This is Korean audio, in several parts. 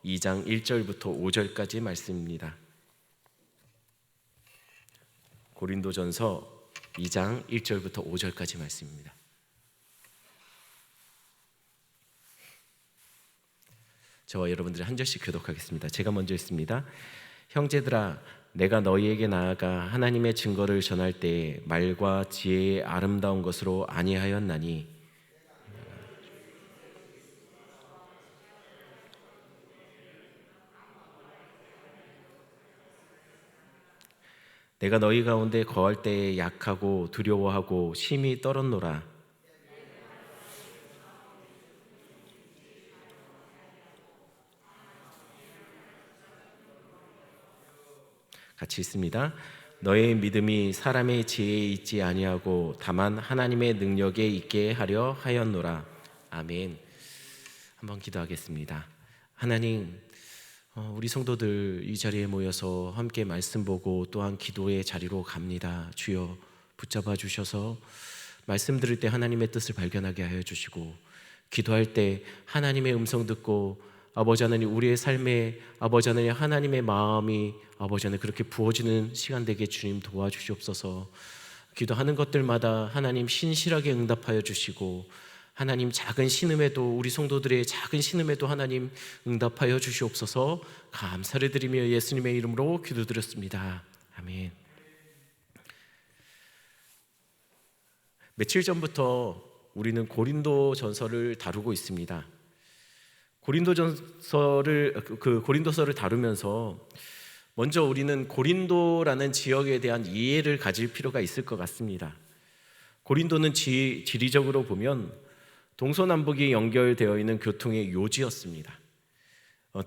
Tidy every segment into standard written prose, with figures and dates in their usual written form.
2장 1절부터 5절까지 말씀입니다. 고린도전서 2장 1절부터 5절까지 말씀입니다. 저와 여러분들이 한 절씩 교독하겠습니다. 제가 먼저 읽습니다. 형제들아, 내가 너희에게 나아가 하나님의 증거를 전할 때 말과 지혜의 아름다운 것으로 아니하였나니 내가 너희 가운데 거할 때에 약하고 두려워하고 심히 떨었노라. 같이 읽습니다. 너의 믿음이 사람의 지혜에 있지 아니하고 다만 하나님의 능력에 있게 하려 하였노라. 아멘. 한번 기도하겠습니다. 하나님, 우리 성도들 이 자리에 모여서 함께 말씀 보고 또한 기도의 자리로 갑니다. 주여 붙잡아 주셔서 말씀 들을 때 하나님의 뜻을 발견하게 하여 주시고, 기도할 때 하나님의 음성 듣고 아버지 하나님, 우리의 삶에 아버지 하나님 하나님의 마음이 아버지 하나님 그렇게 부어지는 시간 되게 주님 도와주시옵소서. 기도하는 것들마다 하나님 신실하게 응답하여 주시고, 하나님 작은 신음에도, 우리 성도들의 작은 신음에도 하나님 응답하여 주시옵소서. 감사를 드리며 예수님의 이름으로 기도드렸습니다. 아멘. 며칠 전부터 우리는 고린도전서를 다루고 있습니다. 고린도서를 다루면서 먼저 우리는 고린도라는 지역에 대한 이해를 가질 필요가 있을 것 같습니다. 고린도는 지리적으로 보면 동서남북이 연결되어 있는 교통의 요지였습니다.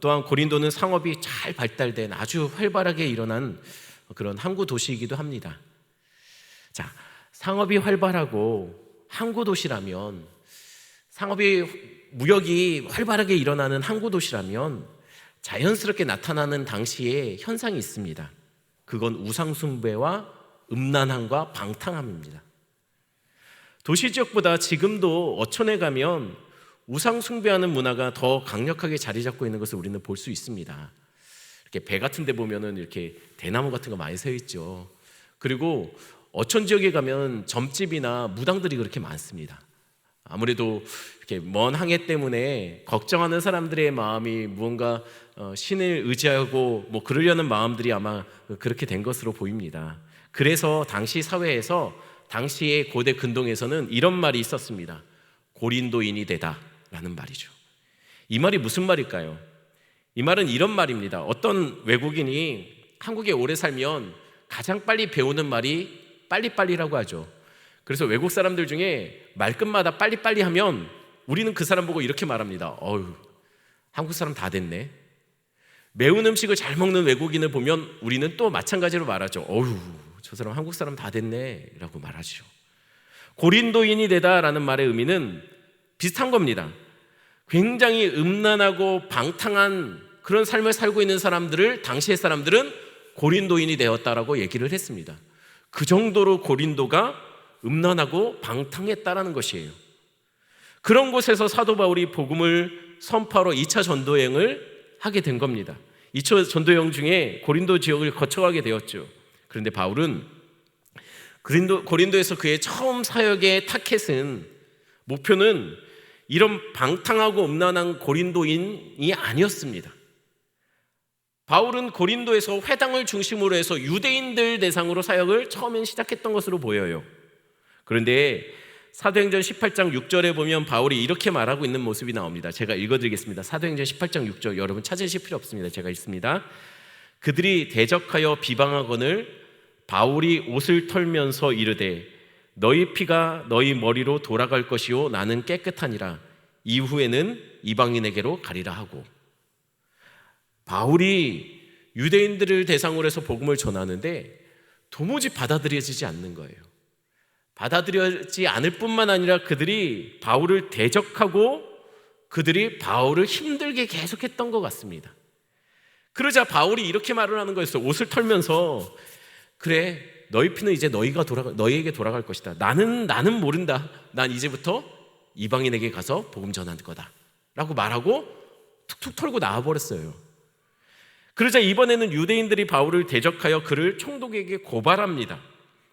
또한 고린도는 상업이 잘 발달된 아주 활발하게 일어난 그런 항구 도시이기도 합니다. 자, 상업이 활발하고 항구 도시라면, 무역이 활발하게 일어나는 항구 도시라면 자연스럽게 나타나는 당시에 현상이 있습니다. 그건 우상숭배와 음란함과 방탕함입니다. 도시 지역보다 지금도 어촌에 가면 우상숭배하는 문화가 더 강력하게 자리 잡고 있는 것을 우리는 볼 수 있습니다. 이렇게 배 같은 데 보면은 이렇게 대나무 같은 거 많이 서 있죠. 그리고 어촌 지역에 가면 점집이나 무당들이 그렇게 많습니다. 아무래도 이렇게 먼 항해 때문에 걱정하는 사람들의 마음이 무언가 신을 의지하고 그러려는 마음들이 아마 그렇게 된 것으로 보입니다. 그래서 당시 사회에서, 당시의 고대 근동에서는 이런 말이 있었습니다. 고린도인이 되다 라는 말이죠. 이 말이 무슨 말일까요? 이 말은 이런 말입니다. 어떤 외국인이 한국에 오래 살면 가장 빨리 배우는 말이 빨리빨리라고 하죠. 그래서 외국 사람들 중에 말끝마다 빨리빨리 하면 우리는 그 사람 보고 이렇게 말합니다. 어휴, 한국 사람 다 됐네. 매운 음식을 잘 먹는 외국인을 보면 우리는 또 마찬가지로 말하죠. 어휴, 저 사람 한국 사람 다 됐네 라고 말하죠. 고린도인이 되다라는 말의 의미는 비슷한 겁니다. 굉장히 음란하고 방탕한 그런 삶을 살고 있는 사람들을 당시의 사람들은 고린도인이 되었다라고 얘기를 했습니다. 그 정도로 고린도가 음란하고 방탕했다라는 것이에요. 그런 곳에서 사도 바울이 복음을 선포하러 2차 전도여행을 하게 된 겁니다. 2차 전도여행 중에 고린도 지역을 거쳐가게 되었죠. 그런데 바울은 고린도에서 그의 처음 사역의 타켓은, 목표는 이런 방탕하고 음란한 고린도인이 아니었습니다. 바울은 고린도에서 회당을 중심으로 해서 유대인들 대상으로 사역을 처음엔 시작했던 것으로 보여요. 그런데 사도행전 18장 6절에 보면 바울이 이렇게 말하고 있는 모습이 나옵니다. 제가 읽어드리겠습니다. 사도행전 18장 6절, 여러분 찾으실 필요 없습니다. 제가 읽습니다. 그들이 대적하여 비방하거늘 바울이 옷을 털면서 이르되 너희 피가 너희 머리로 돌아갈 것이요 나는 깨끗하니라. 이후에는 이방인에게로 가리라 하고. 바울이 유대인들을 대상으로 해서 복음을 전하는데 도무지 받아들여지지 않는 거예요. 받아들여지지 않을 뿐만 아니라 그들이 바울을 대적하고 그들이 바울을 힘들게 계속했던 것 같습니다. 그러자 바울이 이렇게 말을 하는 거였어요. 옷을 털면서, 그래, 너희 피는 이제 너희에게 돌아갈 것이다. 나는 모른다. 난 이제부터 이방인에게 가서 복음 전하는 거다 라고 말하고 툭툭 털고 나와버렸어요. 그러자 이번에는 유대인들이 바울을 대적하여 그를 총독에게 고발합니다.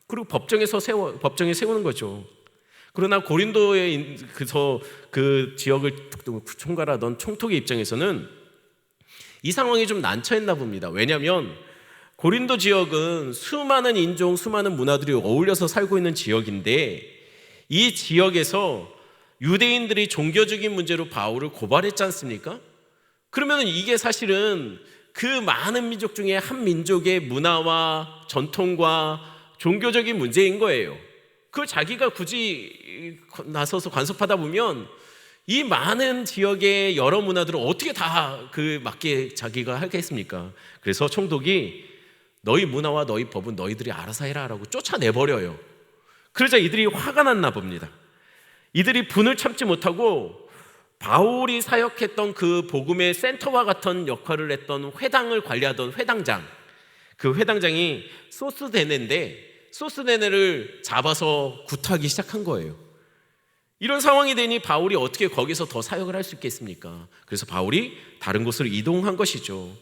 그리고 법정에 세우는 거죠. 그러나 고린도의 그 지역을 총괄하던 총독의 입장에서는 이 상황이 좀 난처했나 봅니다. 왜냐하면 고린도 지역은 수많은 인종, 수많은 문화들이 어울려서 살고 있는 지역인데, 이 지역에서 유대인들이 종교적인 문제로 바울을 고발했지 않습니까? 그러면 이게 사실은 그 많은 민족 중에 한 민족의 문화와 전통과 종교적인 문제인 거예요. 그걸 자기가 굳이 나서서 간섭하다 보면 이 많은 지역의 여러 문화들을 어떻게 다 그 맞게 자기가 하겠습니까? 그래서 총독이 너희 문화와 너희 법은 너희들이 알아서 해라 라고 쫓아내버려요. 그러자 이들이 화가 났나 봅니다. 이들이 분을 참지 못하고 바울이 사역했던 그 복음의 센터와 같은 역할을 했던 회당을 관리하던 회당장, 그 회당장이 소스데네를 잡아서 굿하기 시작한 거예요. 이런 상황이 되니 바울이 어떻게 거기서 더 사역을 할 수 있겠습니까? 그래서 바울이 다른 곳으로 이동한 것이죠.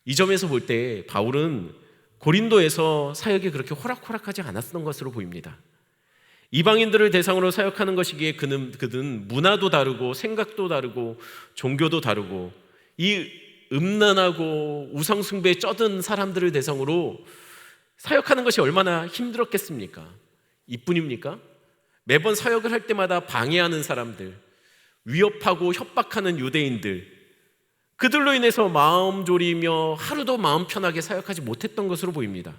이 점에서 볼 때 바울은 고린도에서 사역이 그렇게 호락호락하지 않았던 것으로 보입니다. 이방인들을 대상으로 사역하는 것이기에 그는 문화도 다르고 생각도 다르고 종교도 다르고 이 음란하고 우상숭배에 쩌든 사람들을 대상으로 사역하는 것이 얼마나 힘들었겠습니까? 이뿐입니까? 매번 사역을 할 때마다 방해하는 사람들, 위협하고 협박하는 유대인들, 그들로 인해서 마음 졸이며 하루도 마음 편하게 사역하지 못했던 것으로 보입니다.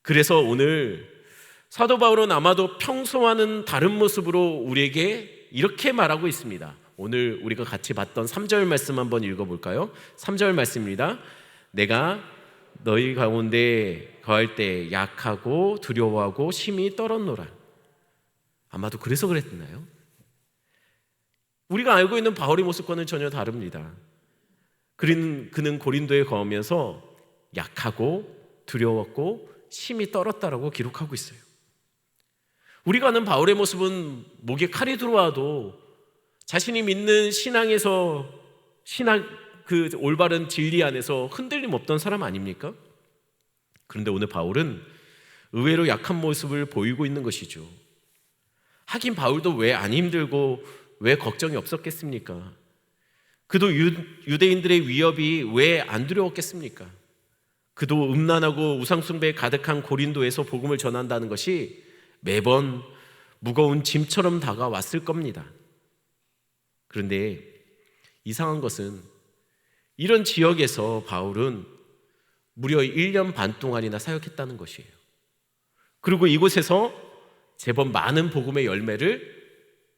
그래서 오늘 사도 바울은 아마도 평소와는 다른 모습으로 우리에게 이렇게 말하고 있습니다. 오늘 우리가 같이 봤던 3절 말씀 한번 읽어볼까요? 3절 말씀입니다. 내가 너희 가운데 거할 때 약하고 두려워하고 심히 떨었노라. 아마도 그래서 그랬나요? 우리가 알고 있는 바울의 모습과는 전혀 다릅니다. 그는 고린도에 거하면서 약하고 두려웠고 심히 떨었다라고 기록하고 있어요. 우리가 아는 바울의 모습은 목에 칼이 들어와도 자신이 믿는 신앙에서 그 올바른 진리 안에서 흔들림 없던 사람 아닙니까? 그런데 오늘 바울은 의외로 약한 모습을 보이고 있는 것이죠. 하긴 바울도 왜 안 힘들고 왜 걱정이 없었겠습니까? 그도 유대인들의 위협이 왜 안 두려웠겠습니까? 그도 음란하고 우상숭배에 가득한 고린도에서 복음을 전한다는 것이 매번 무거운 짐처럼 다가왔을 겁니다. 그런데 이상한 것은 이런 지역에서 바울은 무려 1년 반 동안이나 사역했다는 것이에요. 그리고 이곳에서 제법 많은 복음의 열매를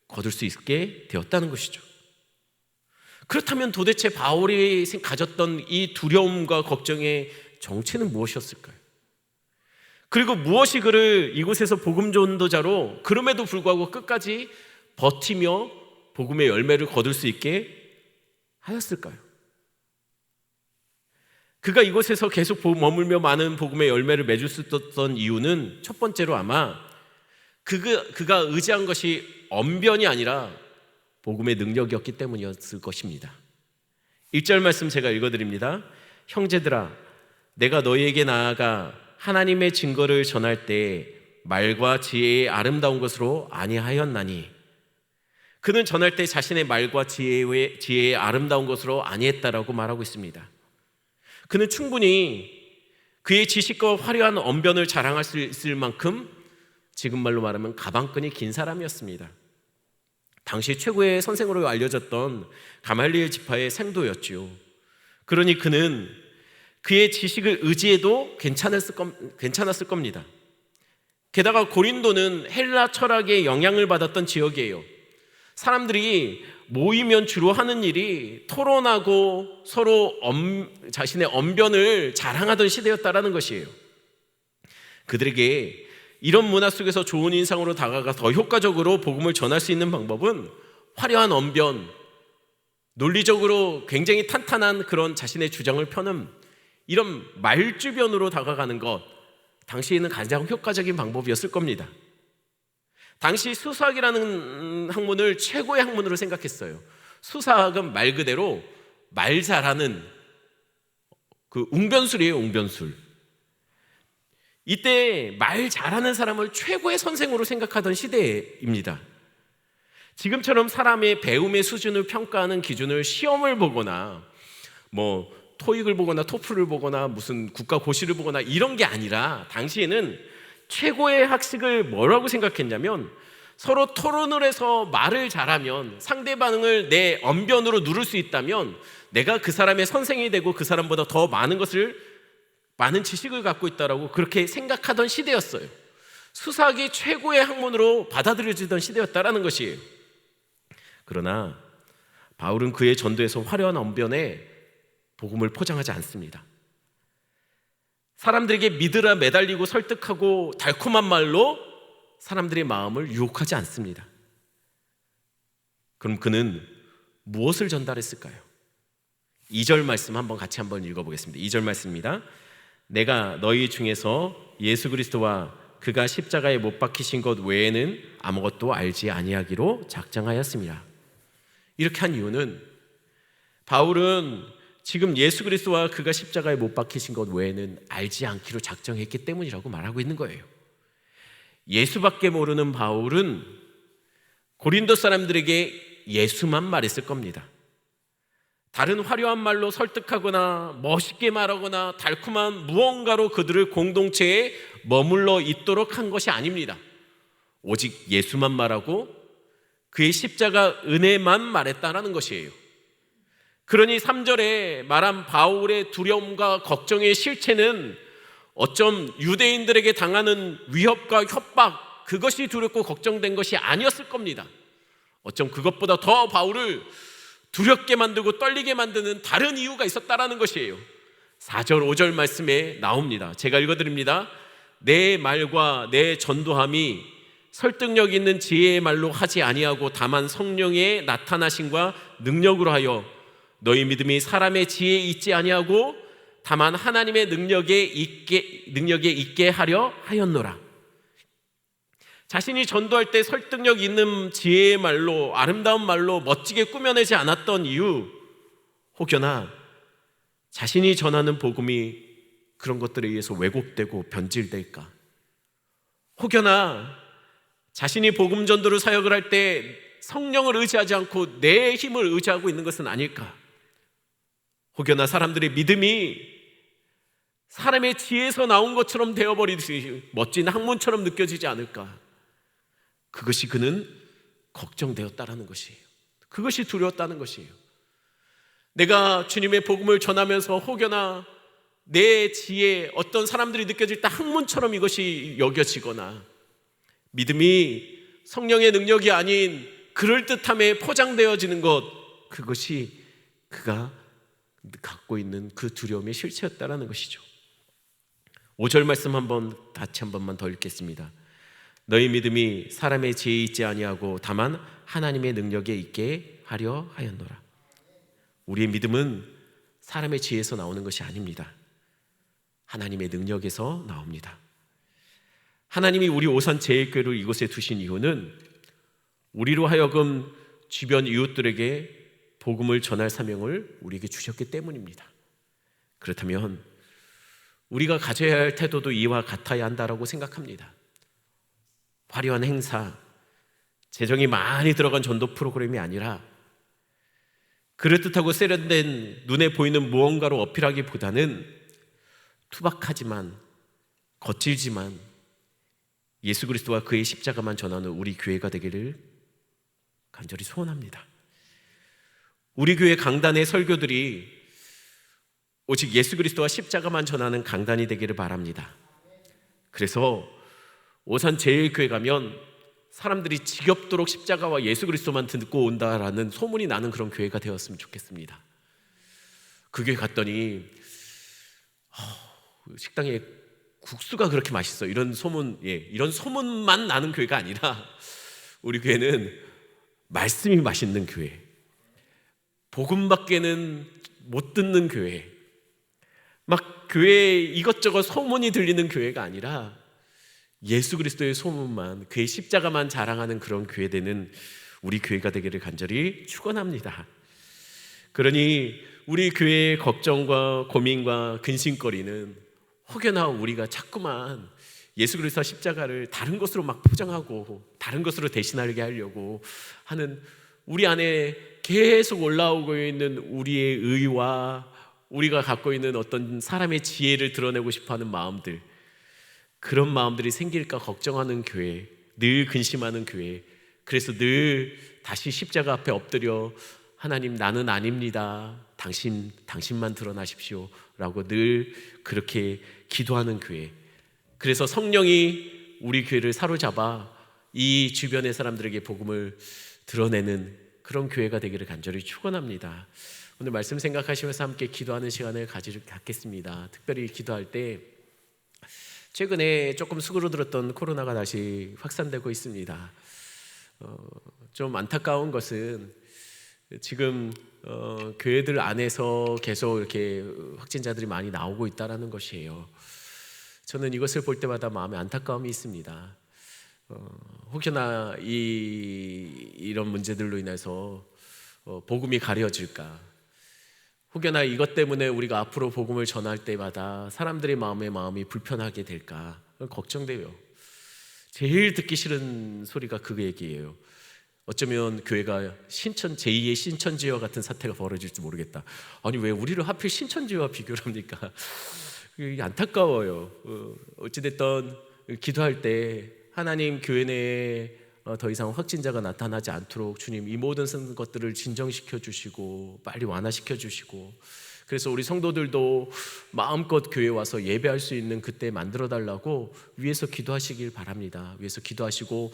거둘 수 있게 되었다는 것이죠. 그렇다면 도대체 바울이 가졌던 이 두려움과 걱정의 정체는 무엇이었을까요? 그리고 무엇이 그를 이곳에서 복음 전도자로 그럼에도 불구하고 끝까지 버티며 복음의 열매를 거둘 수 있게 하였을까요? 그가 이곳에서 계속 머물며 많은 복음의 열매를 맺을 수 있었던 이유는 첫 번째로 아마 그가 의지한 것이 언변이 아니라 복음의 능력이었기 때문이었을 것입니다. 1절 말씀 제가 읽어드립니다. 형제들아, 내가 너희에게 나아가 하나님의 증거를 전할 때 말과 지혜의 아름다운 것으로 아니하였나니. 그는 전할 때 자신의 말과 지혜의 아름다운 것으로 아니했다라고 말하고 있습니다. 그는 충분히 그의 지식과 화려한 언변을 자랑할 수 있을 만큼 지금 말로 말하면 가방끈이 긴 사람이었습니다. 당시 최고의 선생으로 알려졌던 가말리엘 지파의 생도였지요. 그러니 그는 그의 지식을 의지해도 괜찮았을 겁니다. 게다가 고린도는 헬라 철학의 영향을 받았던 지역이에요. 사람들이 모이면 주로 하는 일이 토론하고 서로 자신의 언변을 자랑하던 시대였다라는 것이에요. 그들에게 이런 문화 속에서 좋은 인상으로 다가가 더 효과적으로 복음을 전할 수 있는 방법은 화려한 언변, 논리적으로 굉장히 탄탄한 그런 자신의 주장을 펴는 이런 말주변으로 다가가는 것, 당시에는 가장 효과적인 방법이었을 겁니다. 당시 수사학이라는 학문을 최고의 학문으로 생각했어요. 수사학은 말 그대로 말 잘하는 그 웅변술이에요, 웅변술. 이때 말 잘하는 사람을 최고의 선생으로 생각하던 시대입니다. 지금처럼 사람의 배움의 수준을 평가하는 기준을 시험을 보거나 뭐 토익을 보거나 토플을 보거나 무슨 국가고시를 보거나 이런 게 아니라, 당시에는 최고의 학식을 뭐라고 생각했냐면, 서로 토론을 해서 말을 잘하면, 상대방을 내 언변으로 누를 수 있다면 내가 그 사람의 선생이 되고 그 사람보다 더 많은 지식을 갖고 있다라고 그렇게 생각하던 시대였어요. 수사학이 최고의 학문으로 받아들여지던 시대였다라는 것이에요. 그러나 바울은 그의 전도에서 화려한 언변에 복음을 포장하지 않습니다. 사람들에게 믿으라 매달리고 설득하고 달콤한 말로 사람들의 마음을 유혹하지 않습니다. 그럼 그는 무엇을 전달했을까요? 2절 말씀 같이 한번 읽어보겠습니다. 2절 말씀입니다. 내가 너희 중에서 예수 그리스도와 그가 십자가에 못 박히신 것 외에는 아무것도 알지 아니하기로 작정하였습니다. 이렇게 한 이유는, 바울은 지금 예수 그리스도와 그가 십자가에 못 박히신 것 외에는 알지 않기로 작정했기 때문이라고 말하고 있는 거예요. 예수밖에 모르는 바울은 고린도 사람들에게 예수만 말했을 겁니다. 다른 화려한 말로 설득하거나 멋있게 말하거나 달콤한 무언가로 그들을 공동체에 머물러 있도록 한 것이 아닙니다. 오직 예수만 말하고 그의 십자가 은혜만 말했다라는 것이에요. 그러니 3절에 말한 바울의 두려움과 걱정의 실체는 어쩜 유대인들에게 당하는 위협과 협박, 그것이 두렵고 걱정된 것이 아니었을 겁니다. 어쩜 그것보다 더 바울을 두렵게 만들고 떨리게 만드는 다른 이유가 있었다라는 것이에요. 4절 5절 말씀에 나옵니다. 제가 읽어드립니다. 내 말과 내 전도함이 설득력 있는 지혜의 말로 하지 아니하고 다만 성령의 나타나심과 능력으로 하여 너희 믿음이 사람의 지혜에 있지 아니하고 다만 하나님의 능력에 있게 하려 하였노라. 자신이 전도할 때 설득력 있는 지혜의 말로, 아름다운 말로 멋지게 꾸며내지 않았던 이유, 혹여나 자신이 전하는 복음이 그런 것들에 의해서 왜곡되고 변질될까? 혹여나 자신이 복음 전도를 사역을 할 때 성령을 의지하지 않고 내 힘을 의지하고 있는 것은 아닐까? 혹여나 사람들의 믿음이 사람의 지혜에서 나온 것처럼 되어버리듯이 멋진 학문처럼 느껴지지 않을까? 그것이 그는 걱정되었다라는 것이에요. 그것이 두려웠다는 것이에요. 내가 주님의 복음을 전하면서 혹여나 내 지혜, 어떤 사람들이 느껴질 때 학문처럼 이것이 여겨지거나 믿음이 성령의 능력이 아닌 그럴듯함에 포장되어지는 것, 그것이 그가 갖고 있는 그 두려움의 실체였다라는 것이죠. 5절 말씀 같이 한 번만 더 읽겠습니다. 너희 믿음이 사람의 지혜에 있지 아니하고 다만 하나님의 능력에 있게 하려 하였노라. 우리의 믿음은 사람의 지혜에서 나오는 것이 아닙니다. 하나님의 능력에서 나옵니다. 하나님이 우리 오산 제일교회를 이곳에 두신 이유는 우리로 하여금 주변 이웃들에게 복음을 전할 사명을 우리에게 주셨기 때문입니다. 그렇다면 우리가 가져야 할 태도도 이와 같아야 한다라고 생각합니다. 화려한 행사, 재정이 많이 들어간 전도 프로그램이 아니라 그럴듯하고 세련된 눈에 보이는 무언가로 어필하기보다는 투박하지만 거칠지만 예수 그리스도와 그의 십자가만 전하는 우리 교회가 되기를 간절히 소원합니다. 우리 교회 강단의 설교들이 오직 예수 그리스도와 십자가만 전하는 강단이 되기를 바랍니다. 그래서 오산 제일교회 가면 사람들이 지겹도록 십자가와 예수 그리스도만 듣고 온다라는 소문이 나는 그런 교회가 되었으면 좋겠습니다. 그 교회 갔더니 식당에 국수가 그렇게 맛있어, 이런 소문만 나는 교회가 아니라 우리 교회는 말씀이 맛있는 교회, 복음밖에는 못 듣는 교회, 막 교회에 이것저것 소문이 들리는 교회가 아니라 예수 그리스도의 소문만, 그의 십자가만 자랑하는 그런 교회 되는 우리 교회가 되기를 간절히 축원합니다. 그러니 우리 교회의 걱정과 고민과 근심거리는 혹여나 우리가 자꾸만 예수 그리스도 십자가를 다른 것으로 막 포장하고 다른 것으로 대신하게 하려고 하는 우리 안에 계속 올라오고 있는 우리의 의와 우리가 갖고 있는 어떤 사람의 지혜를 드러내고 싶어하는 마음들, 그런 마음들이 생길까 걱정하는 교회, 늘 근심하는 교회, 그래서 늘 다시 십자가 앞에 엎드려 하나님 나는 아닙니다, 당신만 드러나십시오 라고 늘 그렇게 기도하는 교회, 그래서 성령이 우리 교회를 사로잡아 이 주변의 사람들에게 복음을 드러내는 그런 교회가 되기를 간절히 축원합니다. 오늘 말씀 생각하시면서 함께 기도하는 시간을 갖겠습니다. 특별히 기도할 때 최근에 조금 수그러들었던 코로나가 다시 확산되고 있습니다. 좀 안타까운 것은 지금 교회들 안에서 계속 이렇게 확진자들이 많이 나오고 있다는 것이에요. 저는 이것을 볼 때마다 마음에 안타까움이 있습니다. 혹여나 이런 문제들로 인해서 복음이 가려질까, 혹여나 이것 때문에 우리가 앞으로 복음을 전할 때마다 사람들의 마음이 불편하게 될까 걱정돼요. 제일 듣기 싫은 소리가 그 얘기예요. 어쩌면 교회가 제2의 신천지와 같은 사태가 벌어질지 모르겠다. 아니 왜 우리를 하필 신천지와 비교를 합니까? 안타까워요. 어찌됐든 기도할 때 하나님 교회 내에 더 이상 확진자가 나타나지 않도록 주님 이 모든 것들을 진정시켜 주시고 빨리 완화시켜 주시고, 그래서 우리 성도들도 마음껏 교회에 와서 예배할 수 있는 그때 만들어 달라고 위에서 기도하시길 바랍니다. 위에서 기도하시고